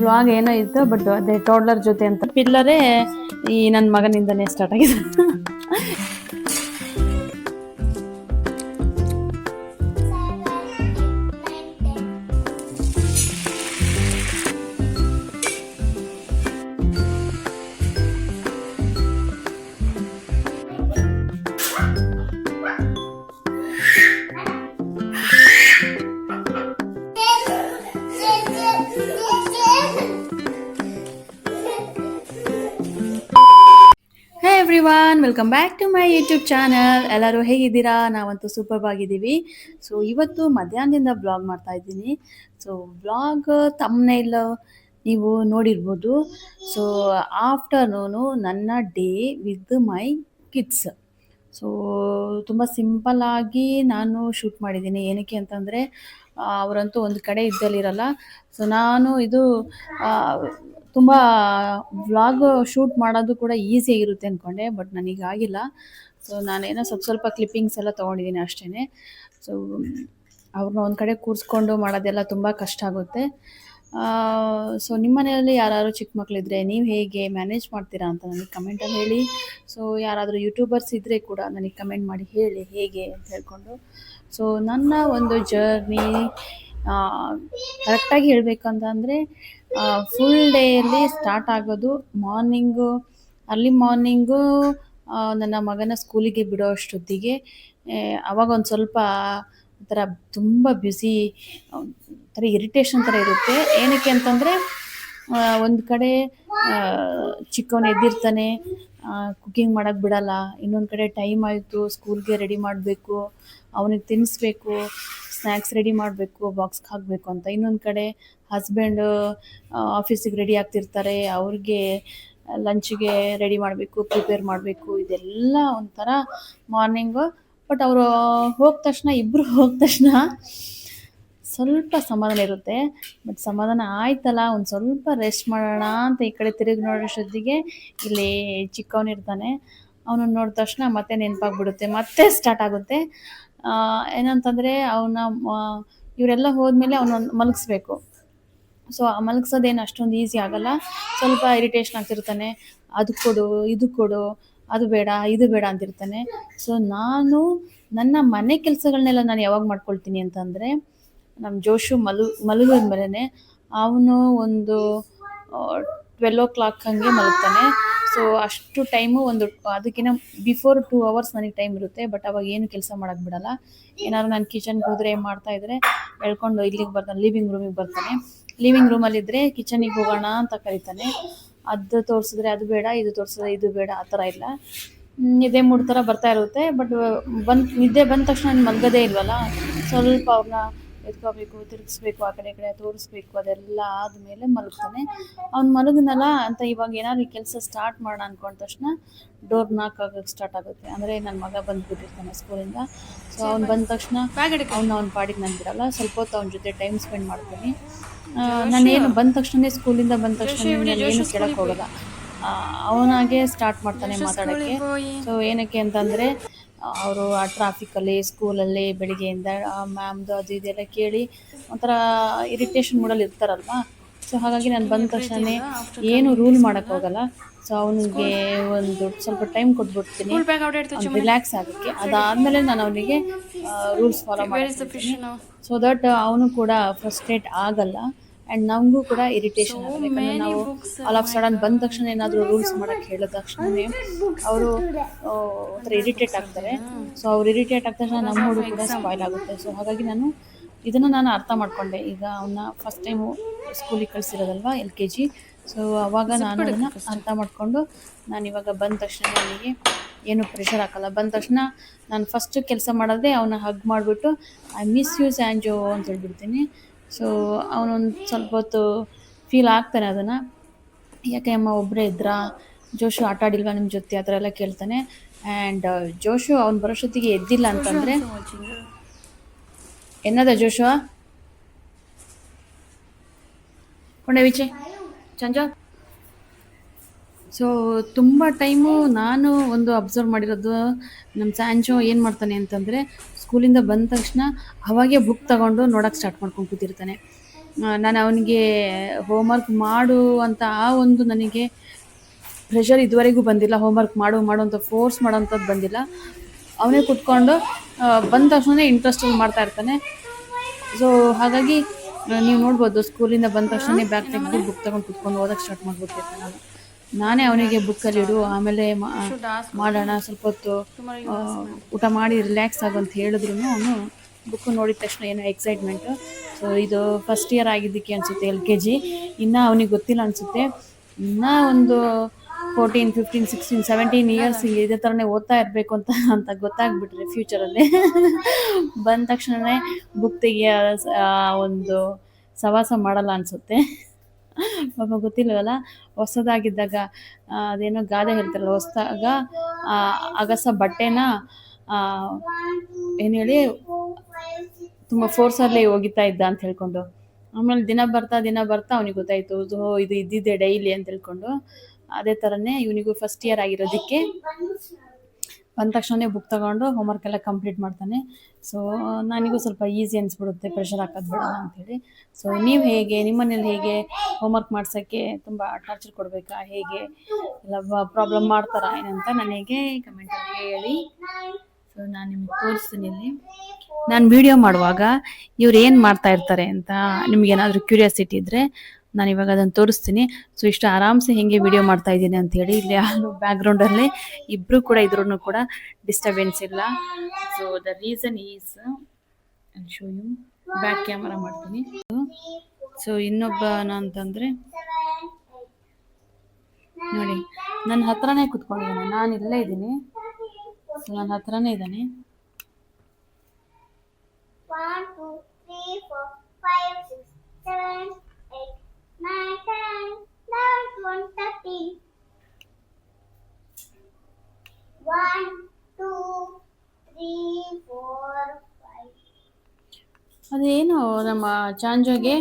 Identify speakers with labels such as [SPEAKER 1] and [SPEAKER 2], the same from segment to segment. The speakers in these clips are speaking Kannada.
[SPEAKER 1] ಬ್ಲಾಗ್ ಏನೋ ಇತ್ತು, ಬಟ್ ಅದೇ ಟೋಡ್ಲರ್ ಜೊತೆ ಅಂತ ಪಿಲ್ಲರೇ ಈ ನನ್ನ ಮಗನಿಂದನೇ ಸ್ಟಾರ್ಟ್ ಆಗಿದೆ. Everyone, welcome back to my YouTube channel. ಎಲ್ಲರೂ ಹೇಗಿದ್ದೀರಾ? ನಾವಂತೂ ಸೂಪರ್ ಆಗಿದ್ದೀವಿ. ಸೊ ಇವತ್ತು ಮಧ್ಯಾಹ್ನದಿಂದ ಬ್ಲಾಗ್ ಮಾಡ್ತಾ ಇದ್ದೀನಿ. ಸೊ ಬ್ಲಾಗ್ ಥಂಬ್ನೇಲ್ ನೀವು ನೋಡಿರ್ಬೋದು. ಸೊ ಆಫ್ಟರ್ನೂನು ನನ್ನ day with my kids. So ತುಂಬ ಸಿಂಪಲ್ಲಾಗಿ ನಾನು ಶೂಟ್ ಮಾಡಿದ್ದೀನಿ. ಏನಕ್ಕೆ ಅಂತಂದರೆ ಅವರಂತೂ ಒಂದು ಕಡೆ ಇದ್ದಲ್ಲಿರಲ್ಲ. ಸೊ ನಾನು ಇದು ತುಂಬ ವ್ಲಾಗ್ ಶೂಟ್ ಮಾಡೋದು ಕೂಡ ಈಸಿಯಾಗಿರುತ್ತೆ ಅಂದ್ಕೊಂಡೆ, ಬಟ್ ನನಗಾಗಿಲ್ಲ. ಸೊ ನಾನೇನೋ ಸ್ವಲ್ಪ ಕ್ಲಿಪ್ಪಿಂಗ್ಸ್ ಎಲ್ಲ ತೊಗೊಂಡಿದ್ದೀನಿ ಅಷ್ಟೇ. ಸೊ ಅವ್ರನ್ನ ಒಂದು ಕಡೆ ಕೂರಿಸ್ಕೊಂಡು ಮಾಡೋದೆಲ್ಲ ತುಂಬ ಕಷ್ಟ ಆಗುತ್ತೆ. ಸೊ ನಿಮ್ಮ ಮನೆಯಲ್ಲಿ ಯಾರಾದ್ರು ಚಿಕ್ಕ ಮಕ್ಕಳಿದ್ರೆ ನೀವು ಹೇಗೆ ಮ್ಯಾನೇಜ್ ಮಾಡ್ತೀರಾ ಅಂತ ನನಗೆ ಕಮೆಂಟಲ್ಲಿ ಹೇಳಿ. ಸೊ ಯಾರಾದರೂ ಯೂಟ್ಯೂಬರ್ಸ್ ಇದ್ದರೆ ಕೂಡ ನನಗೆ ಕಮೆಂಟ್ ಮಾಡಿ ಹೇಳಿ ಹೇಗೆ ಅಂತ ಹೇಳ್ಕೊಂಡು. ಸೊ ನನ್ನ ಒಂದು ಜರ್ನಿ ಕರೆಕ್ಟಾಗಿ ಹೇಳಬೇಕಂತಂದರೆ ಫುಲ್ ಡೇಯಲ್ಲಿ ಸ್ಟಾರ್ಟ್ ಆಗೋದು ಅರ್ಲಿ ಮಾರ್ನಿಂಗು ನನ್ನ ಮಗನ ಸ್ಕೂಲಿಗೆ ಬಿಡೋ ಅಷ್ಟೊತ್ತಿಗೆ. ಅವಾಗ ಒಂದು ಸ್ವಲ್ಪ ಒಂಥರ ತುಂಬ ಬ್ಯುಸಿ, ಒಂಥರ ಇರಿಟೇಷನ್ ಥರ ಇರುತ್ತೆ. ಏನಕ್ಕೆ ಅಂತಂದರೆ ಒಂದು ಕಡೆ ಚಿಕ್ಕವನು ಎದ್ದಿರ್ತಾನೆ, ಕುಕ್ಕಿಂಗ್ ಮಾಡೋಕ್ಕೆ ಬಿಡಲ್ಲ. ಇನ್ನೊಂದು ಕಡೆ ಟೈಮ್ ಆಯಿತು, ಸ್ಕೂಲ್ಗೆ ರೆಡಿ ಮಾಡಬೇಕು, ಅವನಿಗೆ ತಿನ್ನಿಸ್ಬೇಕು, ಸ್ನ್ಯಾಕ್ಸ್ ರೆಡಿ ಮಾಡಬೇಕು, ಬಾಕ್ಸ್ಗೆ ಹಾಕಬೇಕು ಅಂತ. ಇನ್ನೊಂದು ಕಡೆ ಹಸ್ಬೆಂಡು ಆಫೀಸಿಗೆ ರೆಡಿ ಆಗ್ತಿರ್ತಾರೆ, ಅವ್ರಿಗೆ ಲಂಚಿಗೆ ರೆಡಿ ಮಾಡಬೇಕು, ಪ್ರಿಪೇರ್ ಮಾಡಬೇಕು. ಇದೆಲ್ಲ ಒಂಥರ ಮಾರ್ನಿಂಗು. ಬಟ್ ಅವರು ಇಬ್ಬರು ಹೋದ ತಕ್ಷಣ ಸ್ವಲ್ಪ ಸಮಾಧಾನ ಇರುತ್ತೆ. ಬಟ್ ಸಮಾಧಾನ ಆಯ್ತಲ್ಲ, ಒಂದು ಸ್ವಲ್ಪ ರೆಸ್ಟ್ ಮಾಡೋಣ ಅಂತ ಈ ಕಡೆ ತಿರುಗಿ ನೋಡೋಷ್ಟೊತ್ತಿಗೆ ಇಲ್ಲಿ ಚಿಕ್ಕವನಿರ್ತಾನೆ. ಅವನನ್ನು ನೋಡಿದ ತಕ್ಷಣ ಮತ್ತೆ ನೆನಪಾಗ್ಬಿಡುತ್ತೆ, ಮತ್ತೆ ಸ್ಟಾರ್ಟ್ ಆಗುತ್ತೆ. ಏನಂತಂದರೆ ಇವರೆಲ್ಲ ಹೋದ್ಮೇಲೆ ಅವನನ್ನು ಮಲಗಿಸ್ಬೇಕು. ಸೊ ಆ ಮಲಗಿಸೋದೇನು ಅಷ್ಟೊಂದು ಈಸಿ ಆಗೋಲ್ಲ. ಸ್ವಲ್ಪ ಇರಿಟೇಷನ್ ಆಗ್ತಿರ್ತಾನೆ, ಅದು ಕೊಡು, ಇದು ಕೊಡು, ಅದು ಬೇಡ, ಇದು ಬೇಡ ಅಂತಿರ್ತಾನೆ. ಸೊ ನಾನು ನನ್ನ ಮನೆ ಕೆಲಸಗಳನ್ನೆಲ್ಲ ನಾನು ಯಾವಾಗ ಮಾಡ್ಕೊಳ್ತೀನಿ ಅಂತಂದರೆ, ನಮ್ಮ ಜೋಶು ಮಲಗಿದ ಮೇಲೇ ಅವನು ಒಂದು 12 ಹಂಗೆ ಮಲಗ್ತಾನೆ. ಸೊ ಅಷ್ಟು ಟೈಮು ಅದಕ್ಕಿಂತ ಬಿಫೋರ್ 2 hours ನನಗೆ ಟೈಮ್ ಇರುತ್ತೆ. ಬಟ್ ಅವಾಗ ಏನು ಕೆಲಸ ಮಾಡೋಕ್ಕೆ ಬಿಡಲ್ಲ. ಏನಾದ್ರು ನಾನು ಕಿಚನ್ಗೆ ಹೋದರೆ ಮಾಡ್ತಾಯಿದ್ರೆ ಹೇಳ್ಕೊಂಡು ಇಲ್ಲಿಗೆ ಬರ್ತಾನೆ, ಲಿವಿಂಗ್ ರೂಮಿಗೆ ಬರ್ತಾನೆ. ಲಿವಿಂಗ್ ರೂಮಲ್ಲಿದ್ದರೆ ಕಿಚನಿಗೆ ಹೋಗೋಣ ಅಂತ ಕರೀತಾನೆ. ಅದು ತೋರಿಸಿದ್ರೆ ಅದು ಬೇಡ, ಇದು ತೋರಿಸಿದ್ರೆ ಇದು ಬೇಡ, ಆ ಥರ ಇಲ್ಲ. ನಿದ್ದೆ ಮೂಡ್ ಥರ ಬರ್ತಾ ಇರುತ್ತೆ. ಬಟ್ ನಿದ್ದೆ ಬಂದ ತಕ್ಷಣ ನಾನು ಮಲಗೋದೇ ಇಲ್ವಲ್ಲ, ಸ್ವಲ್ಪ ಅವ್ರನ್ನ ಎತ್ಕೋಬೇಕು, ತಿರುಗಿಸ್ಬೇಕು, ಆ ಕಡೆ ಈ ಕಡೆ ತೋರಿಸ್ಬೇಕು. ಅದೆಲ್ಲ ಆದಮೇಲೆ ಮಲಗ್ತಾನೆ. ಅವ್ನು ಮಲಗಿನಲ್ಲ ಅಂತ ಇವಾಗ ಏನಾದ್ರು ಈ ಕೆಲಸ ಸ್ಟಾರ್ಟ್ ಮಾಡೋಣ ಅಂದ್ಕೊಂಡ ತಕ್ಷಣ ಡೋರ್ ನಾಕ್ ಆಗೋಕ್ಕೆ ಸ್ಟಾರ್ಟ್ ಆಗುತ್ತೆ. ಅಂದರೆ ನನ್ನ ಮಗ ಬಂದುಬಿಟ್ಟಿರ್ತಾನೆ ಸ್ಕೂಲಿಂದ. ಸೊ ಅವ್ನು ಬಂದ ತಕ್ಷಣ ಅವ್ನ ಪಾಡಿಗೆ ನಾನು ಬಿಡಲ್ಲ, ಸ್ವಲ್ಪ ಹೊತ್ತು ಅವನ ಜೊತೆ ಟೈಮ್ ಸ್ಪೆಂಡ್ ಮಾಡ್ತೀನಿ. ನಾನೇನು ಬಂದ ತಕ್ಷಣ ಸ್ಕೂಲಿಂದ ಬಂದ ತಕ್ಷಣ ಏನು ಕೇಳಕ್ಕೆ ಹೋಗಲ್ಲ, ಅವನಾಗೆ ಸ್ಟಾರ್ಟ್ ಮಾಡ್ತಾನೆ ಮಾತಾಡೋಕ್ಕೆ. ಸೊ ಏನಕ್ಕೆ ಅಂತಂದರೆ ಅವರು ಆ ಟ್ರಾಫಿಕಲ್ಲಿ, ಸ್ಕೂಲಲ್ಲಿ ಬೆಳಿಗ್ಗೆಯಿಂದ ಮ್ಯಾಮ್ದು ಅದು ಇದೆಲ್ಲ ಕೇಳಿ ಒಂಥರ ಇರಿಟೇಷನ್ ಮೂಡಲ್ಲಿ ಇರ್ತಾರಲ್ವ. ಸೊ ಹಾಗಾಗಿ ನಾನು ಬಂದ ತಕ್ಷಣ ಏನು ರೂಲ್ ಮಾಡೋಕ್ಕೆ ಹೋಗಲ್ಲ. ಸೊ ಅವನಿಗೆ ಒಂದು ಸ್ವಲ್ಪ ಟೈಮ್ ಕೊಟ್ಬಿಡ್ತೀನಿ ರಿಲ್ಯಾಕ್ಸ್ ಆಗೋಕ್ಕೆ. ಅದಾದಮೇಲೆ ನಾನು ಅವನಿಗೆ ರೂಲ್ಸ್ ಫಾಲೋ ಮಾಡ್ತೀನಿ. ಸೊ ದಟ್ ಅವನು ಕೂಡ ಫ್ರಸ್ಟ್ರೇಟ್ ಆಗಲ್ಲ ಆ್ಯಂಡ್ ನಮಗೂ ಕೂಡ ಇರಿಟೇಷನ್ ಆಗುತ್ತೆ. ಯಾಕಂದರೆ ನಾವು ಆಲ್ ಆಫ್ ಸಡನ್ ಬಂದ ತಕ್ಷಣ ಏನಾದರೂ ರೂಲ್ಸ್ ಮಾಡೋಕ್ಕೆ ಹೇಳಿದ ತಕ್ಷಣವೇ ಅವರು ಒಂಥರ ಇರಿಟೇಟ್ ಆಗ್ತಾರೆ. ಸೊ ಅವ್ರು ಇರಿಟೇಟ್ ಆದ ತಕ್ಷಣ ನಮ್ಮ ಮೂಡು ಕೂಡ ಸ್ಪಾಯ್ಲ್ ಆಗುತ್ತೆ. ಸೊ ಹಾಗಾಗಿ ನಾನು ಅರ್ಥ ಮಾಡಿಕೊಂಡೆ. ಈಗ ಅವನ್ನ ಫಸ್ಟ್ ಟೈಮು ಸ್ಕೂಲಿಗೆ ಕಳಿಸಿರೋದಲ್ವ, LKG. ಸೊ ಅವಾಗ ನಾನು ಅದನ್ನು ಅರ್ಥ ಮಾಡಿಕೊಂಡು ನಾನು ಇವಾಗ ಬಂದ ತಕ್ಷಣ ನನಗೆ ಏನು ಪ್ರೆಷರ್ ಹಾಕಲ್ಲ. ಬಂದ ತಕ್ಷಣ ನಾನು ಫಸ್ಟ್ ಕೆಲಸ ಮಾಡೋದೇ ಅವನ್ನ ಹಗ್ ಮಾಡಿಬಿಟ್ಟು ಐ ಮಿಸ್ ಯು ಸ್ಯಾಂಜೋ ಅಂತ ಹೇಳ್ಬಿಡ್ತೀನಿ. ಸೊ ಅವನೊಂದು ಸ್ವಲ್ಪ ಹೊತ್ತು ಫೀಲ್ ಆಗ್ತಾನೆ ಅದನ್ನು. ಯಾಕೆ ಅಮ್ಮ ಒಬ್ಬರೇ ಇದ್ರಾ, ಜೋಶು ಆಟ ಆಡಿಲ್ವಾ ನಿಮ್ಮ ಜೊತೆ, ಆ ಥರ ಎಲ್ಲ ಕೇಳ್ತಾನೆ. ಆ್ಯಂಡ್ ಜೋಶು ಅವ್ನು ಬರೋಷ್ಟೊತ್ತಿಗೆ ಎದ್ದಿಲ್ಲ ಅಂತಂದರೆ ಏನದ ಜೋಶು ಕೊಂಡೆ ವಿಚೆ ಚಂಜ. ಸೊ ತುಂಬ ಟೈಮು ನಾನು ಒಂದು ಅಬ್ಸರ್ವ್ ಮಾಡಿರೋದು, ನಮ್ಮ ಸ್ಯಾಂಜೋ ಏನು ಮಾಡ್ತಾನೆ ಅಂತಂದರೆ ಸ್ಕೂಲಿಂದ ಬಂದ ತಕ್ಷಣ ಅವಾಗೇ ಬುಕ್ ತೊಗೊಂಡು ನೋಡೋಕ್ಕೆ ಸ್ಟಾರ್ಟ್ ಮಾಡ್ಕೊಂಡು ಕೂತಿರ್ತಾನೆ. ನಾನು ಅವನಿಗೆ ಹೋಮ್‌ವರ್ಕ್ ಮಾಡು ಅಂತ ಆ ಒಂದು ನನಗೆ ಪ್ರೆಷರ್ ಇದುವರೆಗೂ ಬಂದಿಲ್ಲ. ಹೋಮ್‌ವರ್ಕ್ ಮಾಡು ಮಾಡು ಅಂತ ಫೋರ್ಸ್ ಮಾಡೋಂಥದ್ದು ಬಂದಿಲ್ಲ. ಅವನೇ ಕೂತ್ಕೊಂಡು ಬಂದ ತಕ್ಷಣನೇ ಇಂಟ್ರೆಸ್ಟಲ್ಲಿ ಮಾಡ್ತಾ ಇರ್ತಾನೆ. ಸೊ ಹಾಗಾಗಿ ನೀವು ನೋಡ್ಬೋದು ಸ್ಕೂಲಿಂದ ಬಂದ ತಕ್ಷಣನೇ ಬ್ಯಾಗ್ ತೆಗೆದು ಬುಕ್ ತಗೊಂಡು ಕೂತ್ಕೊಂಡು ಓದಕ್ಕೆ ಸ್ಟಾರ್ಟ್ ಮಾಡ್ಬಿಟ್ಟಿರ್ತಾನೆ ನಾನು. ನಾನೇ ಅವನಿಗೆ ಬುಕ್ಕಲ್ಲಿ ಇಡು, ಆಮೇಲೆ ಮಾಡೋಣ ಸ್ವಲ್ಪ ಹೊತ್ತು, ಊಟ ಮಾಡಿ ರಿಲ್ಯಾಕ್ಸ್ ಆಗು ಅಂತ ಹೇಳಿದ್ರು ಅವನು ಬುಕ್ ನೋಡಿದ ತಕ್ಷಣ ಏನೋ ಎಕ್ಸೈಟ್ಮೆಂಟು. ಸೊ ಇದು ಫಸ್ಟ್ ಇಯರ್ ಆಗಿದ್ದಕ್ಕೆ ಅನಿಸುತ್ತೆ, LKG. ಇನ್ನೂ ಅವನಿಗೆ ಗೊತ್ತಿಲ್ಲ ಅನಿಸುತ್ತೆ. ಇನ್ನೂ ಒಂದು 14, 15, 16, 17 ಇಯರ್ಸ್ ಇದೇ ಥರನೇ ಓದ್ತಾ ಇರಬೇಕು ಅಂತ ಗೊತ್ತಾಗ್ಬಿಟ್ರೆ ಫ್ಯೂಚರಲ್ಲಿ ಬಂದ ತಕ್ಷಣವೇ ಬುಕ್ ತೆಗಿಯೋ ಒಂದು ಸವಾಸ ಮಾಡಲ್ಲ ಅನಿಸುತ್ತೆ. ಪಾಪ ಗೊತ್ತಿಲ್ಲವಲ್ಲ, ಹೊಸದಾಗಿದ್ದಾಗ ಅದೇನೋ ಗಾದೆ ಹೇಳ್ತಾರಲ್ಲ, ಹೊಸದಾಗ ಅಗಸ ಬಟ್ಟೆನ ಏನು ಹೇಳಿ ತುಂಬ ಫೋರ್ಸಲ್ಲಿ ಒಗಿತಾ ಇದ್ದ ಅಂತ ಹೇಳ್ಕೊಂಡು, ಆಮೇಲೆ ದಿನ ಬರ್ತಾ ಅವನಿಗೆ ಗೊತ್ತಾಯಿತು ಇದು ಇದ್ದಿದ್ದೆ ಡೈಲಿ ಅಂತ ಹೇಳ್ಕೊಂಡು. ಅದೇ ಥರನೇ ಇವನಿಗೂ ಫಸ್ಟ್ ಇಯರ್ ಆಗಿರೋದಕ್ಕೆ ಬಂದ ತಕ್ಷಣವೇ ಬುಕ್ ತಗೊಂಡು ಹೋಮ್ವರ್ಕ್ ಎಲ್ಲ ಕಂಪ್ಲೀಟ್ ಮಾಡ್ತಾನೆ. ಸೊ ನನಗೂ ಸ್ವಲ್ಪ ಈಸಿ ಅನಿಸ್ಬಿಡುತ್ತೆ, ಪ್ರೆಷರ್ ಹಾಕೋದು ಬೇಡ ಅಂಥೇಳಿ. ಸೊ ನೀವು ಹೇಗೆ, ನಿಮ್ಮ ಮನೇಲಿ ಹೇಗೆ ಹೋಮ್ವರ್ಕ್ ಮಾಡ್ಸೋಕ್ಕೆ ತುಂಬ ಟಾರ್ಚರ್ ಕೊಡಬೇಕಾ, ಹೇಗೆ ಎಲ್ಲ ಪ್ರಾಬ್ಲಮ್ ಮಾಡ್ತಾರಾ ಏನಂತ ನನಗೆ ಕಮೆಂಟಲ್ಲಿ ಹೇಳಿ. ಸೊ ನಾನು ನಿಮ್ಗೆ ತೋರಿಸ್ತೀನಿ. ಇಲ್ಲಿ ನಾನು ವಿಡಿಯೋ ಮಾಡುವಾಗ ಇವ್ರು ಏನು ಮಾಡ್ತಾ ಇರ್ತಾರೆ ಅಂತ ನಿಮಗೇನಾದರೂ ಕ್ಯೂರಿಯಾಸಿಟಿ ಇದ್ದರೆ ನಾನು ಇವಾಗ ಅದನ್ನು ತೋರಿಸ್ತೀನಿ. ಸೊ ಇಷ್ಟು ಆರಾಮ್ಸೆ ಹೆಂಗೆ ವಿಡಿಯೋ ಮಾಡ್ತಾ ಇದ್ದೀನಿ ಅಂಥೇಳಿ. ಇಲ್ಲಿ ಯಾರು ಬ್ಯಾಕ್ಗ್ರೌಂಡಲ್ಲಿ ಇಬ್ಬರು ಕೂಡ ಇದ್ರೂ ಕೂಡ ಡಿಸ್ಟರ್ಬೆನ್ಸ್ ಇಲ್ಲ. So the reason is show you back camera ಮಾಡ್ತೀನಿ. ಸೊ ಇನ್ನೊಬ್ಬನ ಅಂತಂದರೆ ನೋಡಿ, ನನ್ನ ಹತ್ರನೇ ಕುತ್ಕೊಂಡಿದ್ದಾನೆ, ನಾನು ಇಲ್ಲೇ ಇದ್ದೀನಿ. ಸೊ ನನ್ನ ಹತ್ರನೇ ಇದ್ದಾನೆ. 1 2 3 4 5 6 7 8 9 10 11 12 13 1 2 3 4 5. ಅದೇನು ನಮ್ಮ ಚಾಂಜೋಗೆ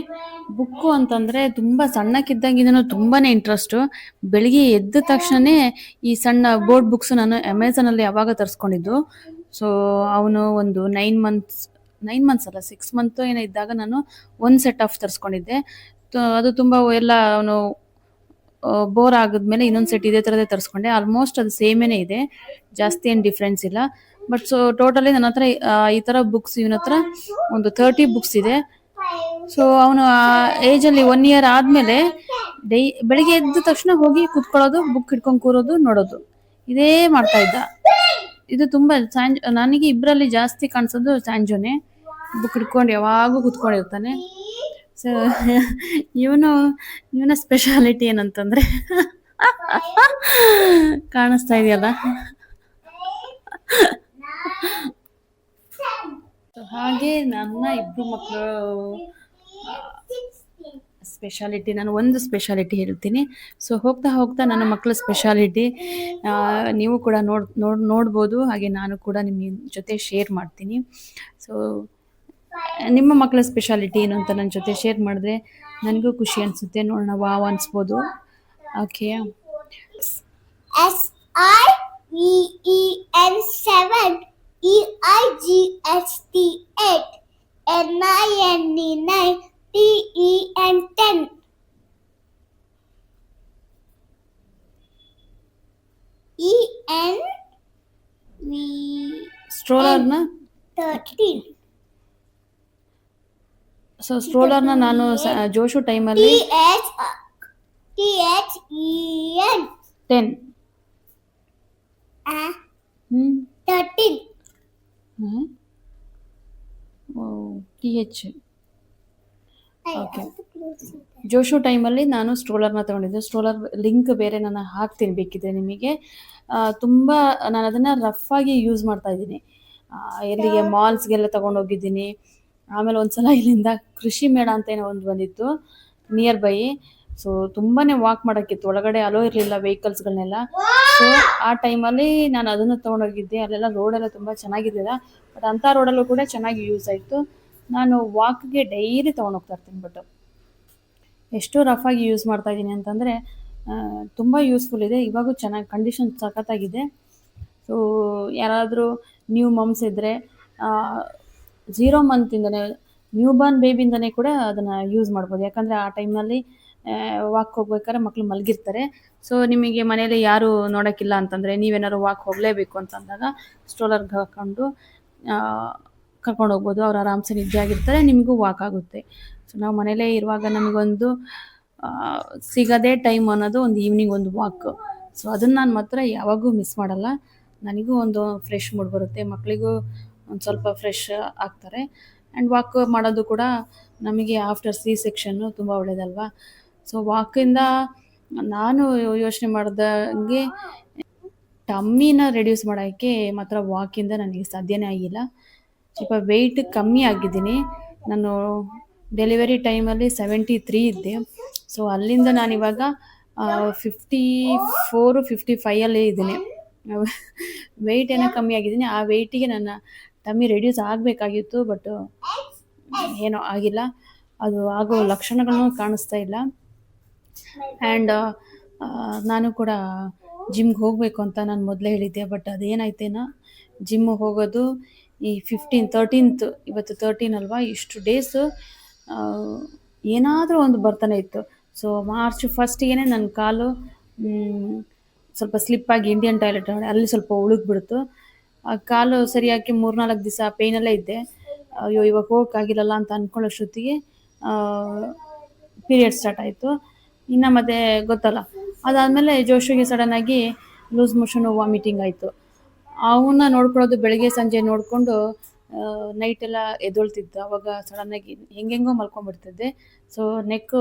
[SPEAKER 1] ಬುಕ್ಕು ಅಂತಂದರೆ ತುಂಬ ಸಣ್ಣಕ್ಕಿದ್ದಂಗಿಂದನೂ ತುಂಬಾ ಇಂಟ್ರೆಸ್ಟು. ಬೆಳಿಗ್ಗೆ ಎದ್ದ ತಕ್ಷಣವೇ ಈ ಸಣ್ಣ ಬೋರ್ಡ್ ಬುಕ್ಸು ನಾನು ಅಮೆಝಾನಲ್ಲಿ ಯಾವಾಗ ತರಿಸ್ಕೊಂಡಿದ್ದು. ಸೊ ಅವನು ಒಂದು 9 ಮಂತ್ಸ್ ಅಲ್ಲ 6 ಮಂತು ಏನೋ ಇದ್ದಾಗ ನಾನು ಒಂದು ಸೆಟ್ ಆಫ್ ತರಿಸ್ಕೊಂಡಿದ್ದೆ. ಅದು ತುಂಬ ಎಲ್ಲ ಅವನು ಬೋರ್ ಆಗಿದ್ಮೇಲೆ ಇನ್ನೊಂದು ಸೆಟ್ ಇದೇ ಥರದೇ ತರಿಸ್ಕೊಂಡೆ. ಆಲ್ಮೋಸ್ಟ್ ಅದು ಸೇಮೇನೇ ಇದೆ, ಜಾಸ್ತಿ ಏನು ಡಿಫ್ರೆನ್ಸ್ ಇಲ್ಲ. ಬಟ್ ಸೊ ಟೋಟಲಿ ನನ್ನ ಹತ್ರ ಈ ಥರ ಬುಕ್ಸ್ ಇವನ ಹತ್ರ ಒಂದು 30 ಬುಕ್ಸ್ ಇದೆ. ಸೊ ಅವನು ಆ ಏಜಲ್ಲಿ 1 ಇಯರ್ ಆದಮೇಲೆ ಬೆಳಿಗ್ಗೆ ಎದ್ದ ತಕ್ಷಣ ಹೋಗಿ ಕೂತ್ಕೊಳ್ಳೋದು, ಬುಕ್ ಹಿಡ್ಕೊಂಡು ಕೂರೋದು, ನೋಡೋದು, ಇದೇ ಮಾಡ್ತಾ ಇದ್ದ. ಇದು ತುಂಬ ನನಗೆ ಇಬ್ಬರಲ್ಲಿ ಜಾಸ್ತಿ ಕಾಣಿಸೋದು ಸ್ಯಾಂಜೋನೇ. ಬುಕ್ ಹಿಡ್ಕೊಂಡು ಯಾವಾಗೂ ಕೂತ್ಕೊಂಡಿರ್ತಾನೆ. ಸೊ ಇವನ ಸ್ಪೆಷಾಲಿಟಿ ಏನಂತಂದರೆ ಕಾಣಿಸ್ತಾ ಇದೆಯಲ್ಲ, ಹಾಗೆ ನನ್ನ ಇಬ್ಬರು ಮಕ್ಕಳು ಸ್ಪೆಷಾಲಿಟಿ, ನಾನು ಒಂದು ಸ್ಪೆಷಾಲಿಟಿ ಹೇಳ್ತೀನಿ. ಸೊ ಹೋಗ್ತಾ ನನ್ನ ಮಕ್ಕಳ ಸ್ಪೆಷಾಲಿಟಿ ನೀವು ಕೂಡ ನೋಡ್ಬೋದು, ಹಾಗೆ ನಾನು ಕೂಡ ನಿಮ್ಮ ಜೊತೆ ಶೇರ್ ಮಾಡ್ತೀನಿ. ಸೊ ನಿಮ್ಮ ಮಕ್ಕಳ ಸ್ಪೆಷಾಲಿಟಿ ಏನು ಅಂತ ನನ್ನ ಜೊತೆ ಶೇರ್ ಮಾಡಿದ್ರೆ ನನಗೂ ಖುಷಿ ಅನಿಸುತ್ತೆ, ನೋಡೋಣ ವಾವ್ ಅನಿಸ್ಬೋದು. Okay,
[SPEAKER 2] SIVEN 7, EIGHT 8, NINE 9, TEN 10, ENV
[SPEAKER 1] ಸ್ಟ್ರೋಲರ್ನ
[SPEAKER 2] 13.
[SPEAKER 1] ಸೊ ಸ್ಟ್ರೋಲರ್ನ ನಾನು ಜೋಶು ಟೈಮಲ್ಲಿ
[SPEAKER 2] THEN
[SPEAKER 1] 10
[SPEAKER 2] 13.
[SPEAKER 1] TH. ಓಕೆ, ಜೋಶು ಟೈಮಲ್ಲಿ ನಾನು ಸ್ಟ್ರೋಲರ್ನ ತೊಗೊಂಡಿದ್ದೆ. ಸ್ಟ್ರೋಲರ್ ಲಿಂಕ್ ಬೇರೆ ನಾನು ಹಾಕ್ತೀನಿ ಬೇಕಿದ್ರೆ ನಿಮಗೆ. ತುಂಬ ನಾನು ಅದನ್ನು ರಫಾಗಿ ಯೂಸ್ ಮಾಡ್ತಾ ಇದ್ದೀನಿ. ಎಲ್ಲಿಗೆ ಮಾಲ್ಸ್ಗೆಲ್ಲ ತೊಗೊಂಡೋಗಿದ್ದೀನಿ. ಆಮೇಲೆ ಒಂದ್ಸಲ ಇಲ್ಲಿಂದ ಕೃಷಿ ಮೇಳ ಅಂತ ಏನೋ ಒಂದು ಬಂದಿತ್ತು ನಿಯರ್ ಬೈ. ಸೊ ತುಂಬಾ ವಾಕ್ ಮಾಡೋಕ್ಕಿತ್ತು, ಒಳಗಡೆ ಅಲೋ ಇರಲಿಲ್ಲ ವೆಹಿಕಲ್ಸ್ಗಳನ್ನೆಲ್ಲ. ಸೊ ಆ ಟೈಮಲ್ಲಿ ನಾನು ಅದನ್ನು ತೊಗೊಂಡೋಗಿದ್ದೆ. ಅಲ್ಲೆಲ್ಲ ರೋಡೆಲ್ಲ ತುಂಬ ಚೆನ್ನಾಗಿರಲಿಲ್ಲ, ಬಟ್ ಅಂಥ ರೋಡಲ್ಲೂ ಕೂಡ ಚೆನ್ನಾಗಿ ಯೂಸ್ ಆಯಿತು. ನಾನು ವಾಕ್ಗೆ ಡೈಲಿ ತೊಗೊಂಡೋಗ್ತಾ ಇರ್ತೀನಿ. ಬಟ್ ಎಷ್ಟು ರಫಾಗಿ ಯೂಸ್ ಮಾಡ್ತಾಯಿದ್ದೀನಿ ಅಂತಂದರೆ ತುಂಬ ಯೂಸ್ಫುಲ್ ಇದೆ. ಇವಾಗೂ ಚೆನ್ನಾಗಿ ಕಂಡೀಷನ್ ಸಖತ್ತಾಗಿದೆ. ಸೊ ಯಾರಾದರೂ ನ್ಯೂ ಮಮ್ಸ್ ಇದ್ದರೆ 0 ಮಂತಿಂದನೇ ನ್ಯೂ ಬಾರ್ನ್ ಬೇಬಿಯಿಂದನೇ ಕೂಡ ಅದನ್ನು ಯೂಸ್ ಮಾಡ್ಬೋದು. ಯಾಕಂದರೆ ಆ ಟೈಮ್ನಲ್ಲಿ ವಾಕ್ ಹೋಗ್ಬೇಕಾದ್ರೆ ಮಕ್ಕಳು ಮಲಗಿರ್ತಾರೆ. ಸೊ ನಿಮಗೆ ಮನೇಲಿ ಯಾರೂ ನೋಡೋಕ್ಕಿಲ್ಲ ಅಂತಂದರೆ, ನೀವೇನಾದ್ರು ವಾಕ್ ಹೋಗಲೇಬೇಕು ಅಂತಂದಾಗ ಸ್ಟ್ರೋಲರ್ಗೆ ಹಾಕ್ಕೊಂಡು ಕರ್ಕೊಂಡು ಹೋಗ್ಬೋದು. ಅವ್ರು ಆರಾಮ್ಸೆ ನಿದ್ದೆ ಆಗಿರ್ತಾರೆ, ನಿಮಗೂ ವಾಕ್ ಆಗುತ್ತೆ. ಸೊ ನಾವು ಮನೇಲೇ ಇರುವಾಗ ನಮಗೊಂದು ಸಿಗದೇ ಟೈಮ್ ಅನ್ನೋದು ಒಂದು ಈವ್ನಿಂಗ್ ಒಂದು ವಾಕ್. ಸೊ ಅದನ್ನು ನಾನು ಮಾತ್ರ ಯಾವಾಗೂ ಮಿಸ್ ಮಾಡಲ್ಲ. ನನಗೂ ಒಂದು ಫ್ರೆಶ್ ಮೂಡ್ ಬರುತ್ತೆ, ಮಕ್ಕಳಿಗೂ ಒಂದು ಸ್ವಲ್ಪ ಫ್ರೆಶ್ ಆಗ್ತಾರೆ. ಆ್ಯಂಡ್ ವಾಕ್ ಮಾಡೋದು ಕೂಡ ನಮಗೆ ಆಫ್ಟರ್ ಸಿ ಸೆಕ್ಷನ್ನು ತುಂಬ ಒಳ್ಳೆಯದಲ್ವಾ. ಸೊ ವಾಕಿಂದ ನಾನು ಯೋಚನೆ ಮಾಡ್ದಂಗೆ ಟಮ್ಮಿನ ರೆಡ್ಯೂಸ್ ಮಾಡೋಕ್ಕೆ ಮಾತ್ರ ವಾಕಿಂದ ನನಗೆ ಸಾಧ್ಯನೇ ಆಗಿಲ್ಲ. ಸ್ವಲ್ಪ ವೆಯ್ಟ್ ಕಮ್ಮಿ ಆಗಿದ್ದೀನಿ. ನಾನು ಡೆಲಿವರಿ ಟೈಮಲ್ಲಿ 73 ಇದ್ದೆ. ಸೊ ಅಲ್ಲಿಂದ ನಾನಿವಾಗ 54 55 ಇದ್ದೀನಿ. ವೆಯ್ಟ್ ಏನೋ ಕಮ್ಮಿ ಆಗಿದ್ದೀನಿ. ಆ ವೆಯ್ಟಿಗೆ ನನ್ನ ಟಮ್ಮಿ ರೆಡ್ಯೂಸ್ ಆಗಬೇಕಾಗಿತ್ತು, ಬಟ್ ಏನೋ ಆಗಿಲ್ಲ. ಅದು ಆಗೋ ಲಕ್ಷಣಗಳನ್ನು ಕಾಣಿಸ್ತಾ ಇಲ್ಲ. ಆ್ಯಂಡ್ ನಾನು ಕೂಡ ಜಿಮ್ಗೆ ಹೋಗಬೇಕು ಅಂತ ನಾನು ಮೊದಲೇ ಹೇಳಿದ್ದೆ, ಬಟ್ ಅದೇನಾಯ್ತೇನೋ ಜಿಮ್ಮಿಗೆ ಹೋಗೋದು ಈ 13th, ಇವತ್ತು 13 ಅಲ್ವಾ, ಇಷ್ಟು ಡೇಸು ಏನಾದರೂ ಒಂದು ಬರ್ತಾನೆ ಇತ್ತು. ಸೊ ಮಾರ್ಚ್ 1ಗೆ ನನ್ನ ಕಾಲು ಸ್ವಲ್ಪ ಸ್ಲಿಪ್ಪಾಗಿ ಇಂಡಿಯನ್ ಟಾಯ್ಲೆಟ್ ಅಲ್ಲಿ ಸ್ವಲ್ಪ ಉಳುಕ್ಬಿಡ್ತು. ಆ ಕಾಲು ಸರಿಯಾಗಿ 3-4 ದಿವಸ ಪೇಯ್ನಲ್ಲೇ ಇದ್ದೆ. ಅಯ್ಯೋ ಇವಾಗ ಹೋಗೋಕ್ಕಾಗಿಲ್ಲಲ್ಲ ಅಂತ ಅಂದ್ಕೊಳ್ಳೋಷ್ಟೊತ್ತಿಗೆ ಪೀರಿಯಡ್ ಸ್ಟಾರ್ಟ್ ಆಯಿತು. ಇನ್ನು ಮತ್ತೆ ಗೊತ್ತಲ್ಲ, ಅದಾದಮೇಲೆ ಜೋಶುಗೆ ಸಡನ್ನಾಗಿ ಲೂಸ್ ಮೋಷನು, ವಾಮಿಟಿಂಗ್ ಆಯಿತು. ಅವನ್ನ ನೋಡ್ಕೊಳ್ಳೋದು ಬೆಳಗ್ಗೆ ಸಂಜೆ ನೋಡಿಕೊಂಡು ನೈಟೆಲ್ಲ ಎದ್ದೊಳ್ತಿದ್ದು. ಆವಾಗ ಸಡನ್ನಾಗಿ ಹೆಂಗೆಂಗೋ ಮಲ್ಕೊಂಡ್ಬಿಡ್ತಿದ್ದೆ. ಸೊ ನೆಕ್ಕು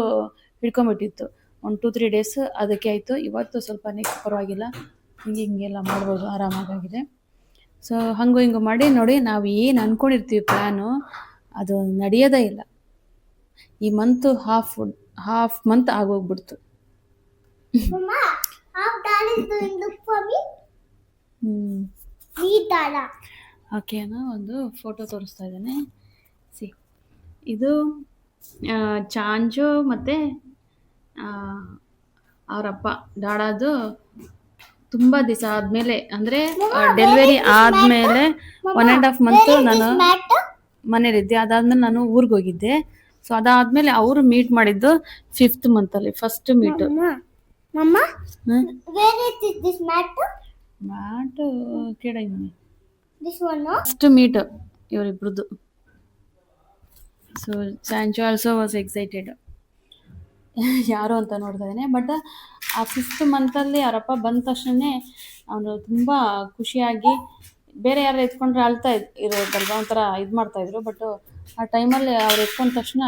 [SPEAKER 1] ಹಿಡ್ಕೊಂಬಿಟ್ಟಿತ್ತು. ಒಂದು 2-3 ಡೇಸ್ ಅದಕ್ಕೆ ಆಯಿತು. ಇವತ್ತು ಸ್ವಲ್ಪ ನೆಕ್ ಪರವಾಗಿಲ್ಲ, ಹಿಂಗೆಲ್ಲ ಮಾಡ್ಬೋದು, ಆರಾಮಾಗಿದೆ. ಸೊ ಹಂಗು ಹಿಂಗು ಮಾಡಿ ನೋಡಿ, ನಾವು ಏನು ಅಂದ್ಕೊಂಡಿರ್ತೀವಿ ಪ್ಲ್ಯಾನು, ಅದು ನಡೆಯೋದೇ ಇಲ್ಲ. ಈ ಮಂತು ಹಾಫ್ ಮಂತ್ ಆಗೋಗ್ಬಿಡ್ತು.
[SPEAKER 2] Mama, how Dad is doing look for me? See Dada.
[SPEAKER 1] ಓಕೆನಾ, ಒಂದು ಫೋಟೋ ತೋರಿಸ್ತಾ ಇದ್ದಾನೆ. ಸಿ, ಇದು ಚಾಂಜು ಮತ್ತು ಅವರಪ್ಪ ಡಾಡಾದು ತುಂಬ ದಿವಸ ಆದಮೇಲೆ, ಅಂದರೆ ಡೆಲಿವರಿ ಆದಮೇಲೆ 1.5 ಮಂತು ನಾನು ಮನೇಲಿದ್ದೆ. ಅದಾದಮೇಲೆ ನಾನು ಊರಿಗೆ ಹೋಗಿದ್ದೆ. ಸೊ ಅದಾದಮೇಲೆ ಅವರು ಮೀಟ್ ಮಾಡಿದ್ದು 5th ಮಂತಲ್ಲಿ, first meet.
[SPEAKER 2] Mama, where is this mat?
[SPEAKER 1] Mat ಕೇಳಿದ್ದೀನಿ.
[SPEAKER 2] This one, no?
[SPEAKER 1] First meet ಇವರಿಬ್ರದ್ದು. So Sanchu also was excited. ಯಾರು ಅಂತ ನೋಡ್ತಾ ಇದ್ದಾನೆ. ಬಟ್ ಆ 5th ಮಂತಲ್ಲಿ ಅವರಪ್ಪ ಬಂದ ತಕ್ಷಣವೇ ಅವನು ತುಂಬ ಖುಷಿಯಾಗಿ, ಬೇರೆ ಯಾರು ಎತ್ಕೊಂಡ್ರೆ ಅಳ್ತಾ ಇರೋದಲ್ವ, ಒಂಥರ ಇದು ಮಾಡ್ತಾಯಿದ್ರು. ಬಟ್ ಆ ಟೈಮಲ್ಲಿ ಅವ್ರು ಎತ್ಕೊಂಡ ತಕ್ಷಣ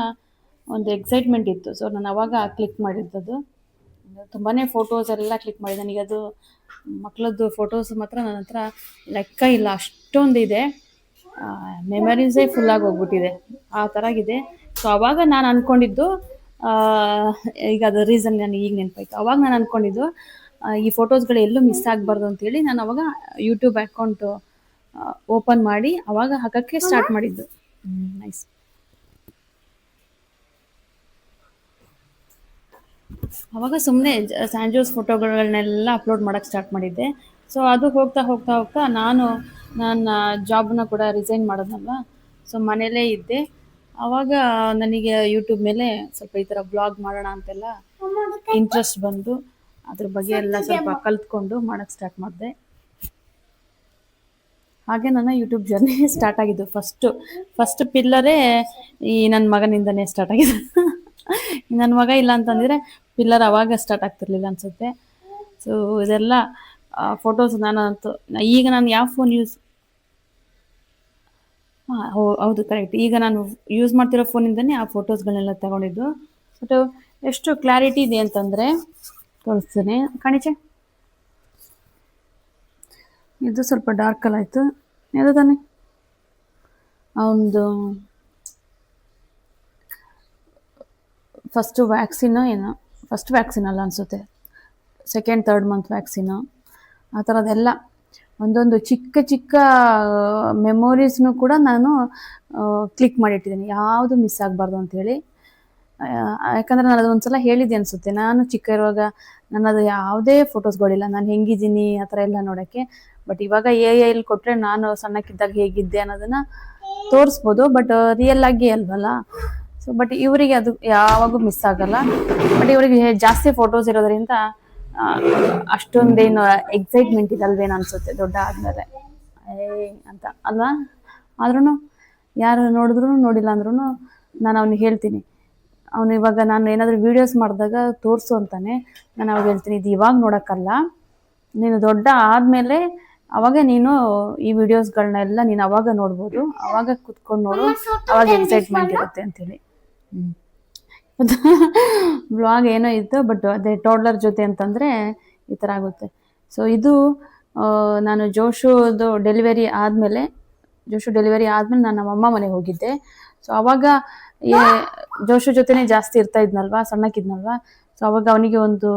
[SPEAKER 1] ಒಂದು ಎಕ್ಸೈಟ್ಮೆಂಟ್ ಇತ್ತು. ಸೊ ನಾನು ಅವಾಗ ಕ್ಲಿಕ್ ಮಾಡಿದ್ದದು. ತುಂಬಾ ಫೋಟೋಸ್ ಎಲ್ಲ ಕ್ಲಿಕ್ ಮಾಡಿದೆ. ನನಗದು ಮಕ್ಕಳದ್ದು ಫೋಟೋಸ್ ಮಾತ್ರ ನನ್ನ ಹತ್ರ ಲೆಕ್ಕ ಇಲ್ಲ, ಅಷ್ಟೊಂದಿದೆ. ಮೆಮರೀಸೇ ಫುಲ್ಲಾಗಿ ಹೋಗ್ಬಿಟ್ಟಿದೆ, ಆ ಥರಾಗಿದೆ. ಸೊ ಅವಾಗ ನಾನು ಅಂದ್ಕೊಂಡಿದ್ದು, ಈಗ ಅದು ರೀಸನ್ ನನಗೆ ಈಗ ನೆನಪಾಯ್ತು. ಅವಾಗ ನಾನು ಅಂದ್ಕೊಂಡಿದ್ದು ಈ ಫೋಟೋಸ್ಗಳು ಎಲ್ಲೂ ಮಿಸ್ ಆಗಬಾರ್ದು ಅಂತೇಳಿ ನಾನು ಅವಾಗ ಯೂಟ್ಯೂಬ್ ಅಕೌಂಟು ಓಪನ್ ಮಾಡಿ ಅವಾಗ ಹಾಕೋಕ್ಕೆ ಸ್ಟಾರ್ಟ್ ಮಾಡಿದ್ದು. ನೈಸ್. ಅವಾಗ ಸುಮ್ಮನೆ ಸ್ಯಾಂಜೋಸ್ ಫೋಟೋಗಳನ್ನೆಲ್ಲ ಅಪ್ಲೋಡ್ ಮಾಡೋಕ್ಕೆ ಸ್ಟಾರ್ಟ್ ಮಾಡಿದ್ದೆ. ಸೊ ಅದು ಹೋಗ್ತಾ ನಾನು ನನ್ನ ಜಾಬ್ನ ಕೂಡ ರಿಸೈನ್ ಮಾಡೋದಲ್ಲ. ಸೊ ಮನೇಲೇ ಇದ್ದೆ. ಆವಾಗ ನನಗೆ ಯೂಟ್ಯೂಬ್ ಮೇಲೆ ಸ್ವಲ್ಪ ಈ ಥರ ಬ್ಲಾಗ್ ಮಾಡೋಣ ಅಂತೆಲ್ಲ ಇಂಟ್ರೆಸ್ಟ್ ಬಂದು ಅದ್ರ ಬಗ್ಗೆ ಎಲ್ಲ ಸ್ವಲ್ಪ ಕಲ್ತ್ಕೊಂಡು ಮಾಡೋಕ್ಕೆ ಸ್ಟಾರ್ಟ್ ಮಾಡಿದೆ. ಹಾಗೆ ನನ್ನ ಯೂಟ್ಯೂಬ್ ಜರ್ನಿ ಸ್ಟಾರ್ಟ್ ಆಗಿದ್ದು. ಫಸ್ಟ್ ಪಿಲ್ಲರೇ ಈ ನನ್ನ ಮಗನಿಂದನೇ ಸ್ಟಾರ್ಟ್ ಆಗಿದೆ. ನನ್ನ ಮಗ ಇಲ್ಲ ಅಂತಂದರೆ ಪಿಲ್ಲರ್ ಅವಾಗ ಸ್ಟಾರ್ಟ್ ಆಗ್ತಿರ್ಲಿಲ್ಲ ಅನಿಸುತ್ತೆ. ಸೊ ಇದೆಲ್ಲ ಫೋಟೋಸ್ ಈಗ ನಾನು ಯಾವ ಫೋನ್ ಹೌದು ಕರೆಕ್ಟ್, ಈಗ ನಾನು ಯೂಸ್ ಮಾಡ್ತಿರೋ ಫೋನಿಂದನೇ ಆ ಫೋಟೋಸ್ಗಳನ್ನೆಲ್ಲ ತಗೊಂಡಿದ್ದು. ಬಟ್ ಎಷ್ಟು ಕ್ಲಾರಿಟಿ ಇದೆ ಅಂತಂದರೆ ತೋರಿಸ್ತೀನಿ ಕಾಣಿಚೆ. ಇದು ಸ್ವಲ್ಪ ಡಾರ್ಕಲ್ಲಿ ಆಯಿತು, ಇದು ತಾನೆ ಅವನದು ಫಸ್ಟ್ ವ್ಯಾಕ್ಸಿನ್ ಅಲ್ಲ ಅನಿಸುತ್ತೆ, 2nd 3rd ಮಂತ್ ವ್ಯಾಕ್ಸಿನು. ಆ ಥರದ್ದೆಲ್ಲ ಒಂದೊಂದು ಚಿಕ್ಕ ಮೆಮೊರೀಸ್ನು ಕೂಡ ನಾನು ಕ್ಲಿಕ್ ಮಾಡಿಟ್ಟಿದ್ದೀನಿ, ಯಾವುದು ಮಿಸ್ ಆಗಬಾರ್ದು ಅಂಥೇಳಿ. ಯಾಕಂದರೆ ನಾನು ಅದೊಂದ್ಸಲ ಹೇಳಿದ್ದೆ ಅನಿಸುತ್ತೆ. ನಾನು ಚಿಕ್ಕ ಇರುವಾಗ ನನ್ನದು ಯಾವುದೇ ಫೋಟೋಸ್ಗಳಿಲ್ಲ, ನಾನು ಹೆಂಗಿದ್ದೀನಿ ಆ ಥರ ಎಲ್ಲ ನೋಡೋಕ್ಕೆ. ಬಟ್ ಇವಾಗ ಎಲ್ಲಿ ಕೊಟ್ಟರೆ ನಾನು ಸಣ್ಣಕ್ಕಿದ್ದಾಗ ಹೇಗಿದ್ದೆ ಅನ್ನೋದನ್ನು ತೋರಿಸ್ಬೋದು, ಬಟ್ ರಿಯಲ್ ಆಗಿ ಅಲ್ವಲ್ಲ. ಸೊ ಬಟ್ ಇವರಿಗೆ ಅದು ಯಾವಾಗೂ ಮಿಸ್ ಆಗಲ್ಲ. ಬಟ್ ಇವರಿಗೆ ಜಾಸ್ತಿ ಫೋಟೋಸ್ ಇರೋದ್ರಿಂದ ಅಷ್ಟೊಂದೇನು ಎಕ್ಸೈಟ್ಮೆಂಟ್ ಇದಲ್ವೇನೋ ಅನಿಸುತ್ತೆ ದೊಡ್ಡ ಆದಮೇಲೆ ಅಂತ ಅಲ್ವಾ. ಆದ್ರೂ ಯಾರು ನೋಡಿದ್ರು ನೋಡಿಲ್ಲ ಅಂದ್ರೂ ನಾನು ಅವ್ನಿಗೆ ಹೇಳ್ತೀನಿ. ಅವನು ಇವಾಗ ನಾನು ಏನಾದರೂ ವೀಡಿಯೋಸ್ ಮಾಡಿದಾಗ ತೋರಿಸು ಅಂತಾನೆ. ನಾನು ಅವಾಗ ಹೇಳ್ತೀನಿ, ಇದು ಇವಾಗ ನೋಡೋಕ್ಕಲ್ಲ, ನೀನು ದೊಡ್ಡ ಆದಮೇಲೆ ಅವಾಗ ನೀನು ಈ ವಿಡಿಯೋಸ್ಗಳನ್ನೆಲ್ಲ ನೀನು ಅವಾಗ ನೋಡ್ಬೋದು, ಅವಾಗ ಕುತ್ಕೊಂಡು ನೋಡು, ಅವಾಗ ಎಕ್ಸೈಟ್ಮೆಂಟ್ ಇರುತ್ತೆ ಅಂತೇಳಿ. ಬ್ಲಾಗ್ ಏನೋ ಇತ್ತು, ಬಟ್ ಅದೇ ಟೋಡ್ಲರ್ ಜೊತೆ ಅಂತಂದರೆ ಈ ಥರ ಆಗುತ್ತೆ. ಸೊ ಇದು ನಾನು ಜೋಶುದು ಡೆಲಿವರಿ ಆದಮೇಲೆ ನಾನು ನಮ್ಮಮ್ಮ ಮನೆಗೆ ಹೋಗಿದ್ದೆ. ಸೊ ಅವಾಗ ಜೋಶು ಜೊತೆನೇ ಜಾಸ್ತಿ ಇರ್ತಾ ಇದ್ನಲ್ವಾ, ಸಣ್ಣಕ್ಕಿದ್ನಲ್ವಾ. ಸೊ ಅವಾಗ ಅವನಿಗೆ ಒಂದು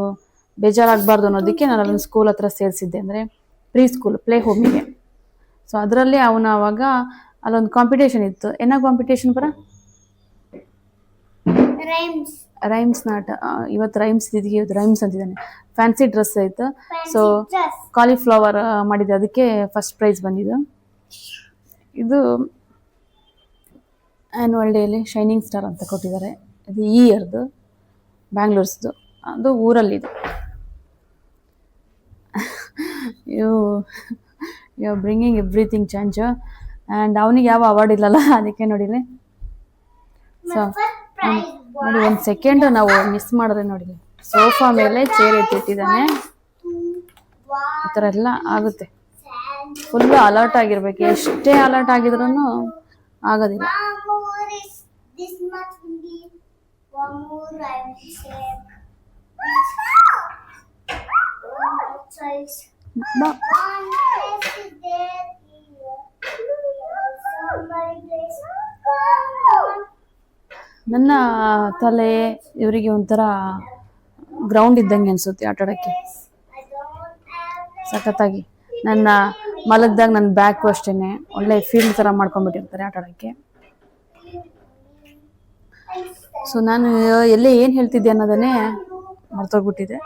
[SPEAKER 1] ಬೇಜಾರಾಗಬಾರ್ದು ಅನ್ನೋದಕ್ಕೆ ನಾನು ಅವನ ಸ್ಕೂಲ್ ಹತ್ರ ಸೇರಿಸಿದ್ದೆ, ಅಂದರೆ ಪ್ಲೇ ಹೋಮಿಗೆ. ಸೊ ಅದರಲ್ಲಿ ಅವನು ಅವಾಗ ಅಲ್ಲೊಂದು ಕಾಂಪಿಟೇಷನ್ ಇತ್ತು. ಏನೋ ಕಾಂಪಿಟೇಷನ್ ಬರ ರೈಮ್ಸ್ ನಾಟ. ಇವತ್ತು ರೈಮ್ಸ್ ಇದಕ್ಕೆ, ಇವತ್ತು ರೈಮ್ಸ್ ಅಂತಿದ್ದಾನೆ. ಫ್ಯಾನ್ಸಿ ಡ್ರೆಸ್ ಆಯಿತು. ಸೊ ಕಾಲಿಫ್ಲವರ್ ಮಾಡಿದ್ದೆ, ಅದಕ್ಕೆ ಫಸ್ಟ್ ಪ್ರೈಸ್ ಬಂದಿದ್ದು. ಇದು ಆ್ಯನ್ಯುವಲ್ ಡೇಲಿ ಶೈನಿಂಗ್ ಸ್ಟಾರ್ ಅಂತ ಕೊಟ್ಟಿದ್ದಾರೆ. ಇದು ಈ ಇಯರ್ದು, ಬ್ಯಾಂಗ್ಳೂರ್ಸ್ದು. ಅದು ಊರಲ್ಲಿದೆ. You are bringing everything change. And ಅವನಿಗೆ ಯಾವ ಅವಾರ್ಡ್ ಇಲ್ಲಲ್ಲ, ಅದಕ್ಕೆ ನೋಡಿಲಿ. ಸೊ ನೋಡಿ, ಒಂದು ಸೆಕೆಂಡು ನಾವು ಮಿಸ್ ಮಾಡಿದ್ರೆ ನೋಡಿಲಿ, ಸೋಫಾ ಮೇಲೆ ಚೇರ್ ಎತ್ತಿಟ್ಟಿದ್ದಾನೆ. ಈ ಥರ ಎಲ್ಲ ಆಗುತ್ತೆ. ಫುಲ್ಲು ಅಲರ್ಟ್ ಆಗಿರ್ಬೇಕು. ಎಷ್ಟೇ ಅಲರ್ಟ್ ಆಗಿದ್ರೂ ಆಗೋದಿಲ್ಲ. ನನ್ನ ತಲೆ ಇವರಿಗೆ ಒಂಥರ ಗ್ರೌಂಡ್ ಇದ್ದಂಗೆ ಅನಿಸುತ್ತೆ ಆಟಾಡೋಕ್ಕೆ, ಸಖತ್ತಾಗಿ. ನನ್ನ ಮಲಗ್ದಾಗ ನನ್ನ ಬ್ಯಾಕು ಅಷ್ಟೇ ಒಳ್ಳೆ ಫೀಲ್ಡ್ ಥರ ಮಾಡ್ಕೊಂಡ್ಬಿಟ್ಟಿರ್ತಾರೆ ಆಟಾಡೋಕ್ಕೆ. ಸೊ ನಾನು ಎಲ್ಲೇ ಏನು ಹೇಳ್ತಿದ್ದೆ ಅನ್ನೋದನ್ನೇ ಮರ್ತೋಗ್ಬಿಟ್ಟಿದೆ.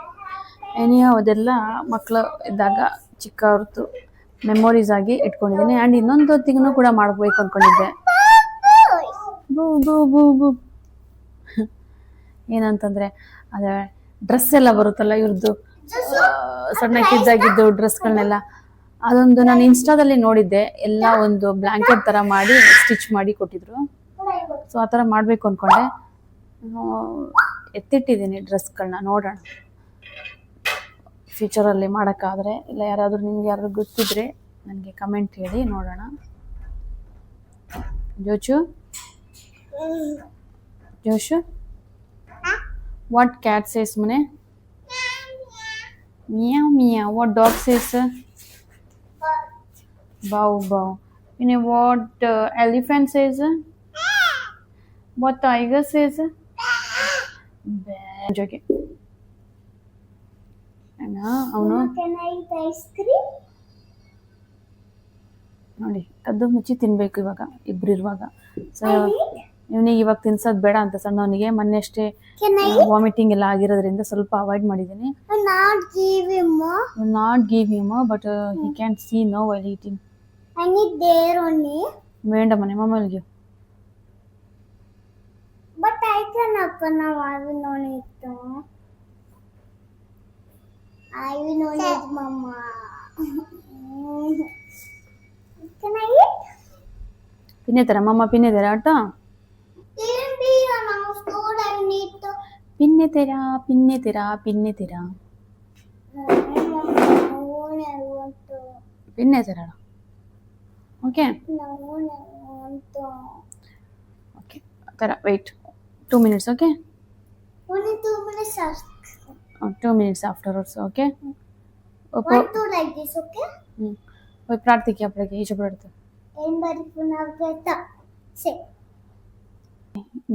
[SPEAKER 1] ಏನಿಯೋ ಅದೆಲ್ಲ ಮಕ್ಕಳು ಇದ್ದಾಗ ಚಿಕ್ಕವ್ರದ್ದು ಮೆಮೊರೀಸ್ ಆಗಿ ಇಟ್ಕೊಂಡಿದ್ದೀನಿ. ಆ್ಯಂಡ್ ಇನ್ನೊಂದು ತಿಂಗಳು ಕೂಡ ಮಾಡಬೇಕು ಅಂದ್ಕೊಂಡಿದ್ದೆ. ಬೂ ಬೂ ಬೂ ಬೂ ಏನಂತಂದರೆ, ಅದೇ ಡ್ರೆಸ್ ಎಲ್ಲ ಬರುತ್ತಲ್ಲ ಇವ್ರದ್ದು, ಸಣ್ಣಕ್ಕಿದ್ದಾಗಿದ್ದು ಡ್ರೆಸ್ಗಳನ್ನೆಲ್ಲ, ಅದೊಂದು ನಾನು ಇನ್ಸ್ಟಾದಲ್ಲಿ ನೋಡಿದ್ದೆ. ಎಲ್ಲ ಒಂದು ಬ್ಲ್ಯಾಂಕೆಟ್ ಥರ ಮಾಡಿ ಸ್ಟಿಚ್ ಮಾಡಿ ಕೊಟ್ಟಿದ್ರು. ಸೊ ಆ ಥರ ಮಾಡಬೇಕು ಅಂದ್ಕೊಂಡೆ. ಎತ್ತಿಟ್ಟಿದ್ದೀನಿ ಡ್ರೆಸ್ಗಳನ್ನ, ನೋಡೋಣ ಫ್ಯೂಚರಲ್ಲಿ ಮಾಡೋಕ್ಕಾದರೆ. ಇಲ್ಲ ಯಾರಾದರೂ ನಿಮ್ಗೆ ಯಾರಾದ್ರು ಗೊತ್ತಿದ್ರೆ ನನಗೆ ಕಮೆಂಟ್ ಹೇಳಿ, ನೋಡೋಣ. ಜೋಶು ವಾಟ್ ಕ್ಯಾಟ್ ಸೇಸ್ ಮನೆ? Meow meow. What dog says? Bow bow. You know what elephant says? What tiger says? Okay. ಅವನು
[SPEAKER 2] Can I eat ice cream?
[SPEAKER 1] ನೋಡಿ, ಕದ್ದು ಮುಚ್ಚಿ ತಿನ್ಬೇಕು ಇವಾಗ ಇಬ್ರು ಇರುವಾಗ. ಸೊ ಇವನಿಗೆ ಇವಾಗ ತಿನ್ಸೋದು ಬೇಡ ಅಂತ ಸಣ್ಣವನಿಗೆ. ಮೊನ್ನೆ ಅಷ್ಟೇ ವಾಮಿಟಿಂಗ್ ಎಲ್ಲ ಆಗಿರೋದ್ರಿಂದ ಸ್ವಲ್ಪ ಅವಾಯ್ಡ್ ಮಾಡಿದ್ದೀನಿ. Not give him, but he can see no while eating.
[SPEAKER 2] I need there only.
[SPEAKER 1] ಬೇಡ ಮನೆ ಮಮ್ಮಲ್ಗೆ.
[SPEAKER 2] But I can open now. I will not eat. I will not eat, Mama. Can I eat?
[SPEAKER 1] ತಿನ್ನೇತಾರ ಮಮ್ಮ, ಪಿನ್ನೇತಾರ ಆಟ
[SPEAKER 2] Can be now. Store I need to.
[SPEAKER 1] ಪಿನ್ನೇತೀರಾ ಪಿನ್ನೇತೀರಾ ಪಿನ್ನೇತೀರಾ
[SPEAKER 2] I want to.
[SPEAKER 1] ಪಿನ್ನೇತೀರ. Okay
[SPEAKER 2] No, I want to.
[SPEAKER 1] Okay ಆ ಥರ wait 2 minutes. Okay,
[SPEAKER 2] Only 2 minutes.
[SPEAKER 1] 2 minutes afterwards. Okay,
[SPEAKER 2] One, two like this, okay?
[SPEAKER 1] ಹೋಗಿ ಪ್ರಾರ್ಥಿಕೆ ಅಪ್ಪಳಿಗೆ ಈಜಬಿಡುತ್ತೆ.
[SPEAKER 2] ಏನ್ ಬರೀ ಪುನಃ ಸೇ.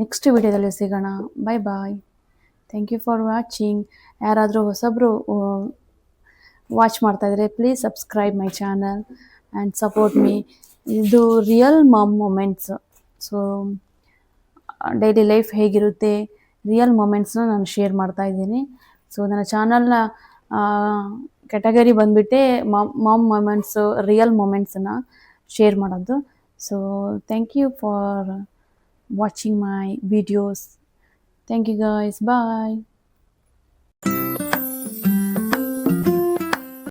[SPEAKER 1] ನೆಕ್ಸ್ಟ್ ವಿಡಿಯೋದಲ್ಲಿ ಸಿಗೋಣ. Bye bye. Thank you for watching. ಯಾರಾದರೂ ಹೊಸಬ್ರು ವಾಚ್ ಮಾಡ್ತಾಯಿದ್ರೆ please subscribe my channel and support me. ಇದು real mom moments. So daily life ಹೇಗಿರುತ್ತೆ, ರಿಯಲ್ ಮೊಮೆಂಟ್ಸ್ನ ನಾನು ಶೇರ್ ಮಾಡ್ತಾ ಇದ್ದೀನಿ. ಸೊ ನನ್ನ ಚಾನಲ್ನ ಕ್ಯಾಟಗರಿ ಬಂದುಬಿಟ್ಟೆ ಮಾಮ್ ಮೊಮೆಂಟ್ಸು, ರಿಯಲ್ ಮೊಮೆಂಟ್ಸನ್ನು ಶೇರ್ ಮಾಡೋದು. So thank you for watching my videos. Thank you guys, bye.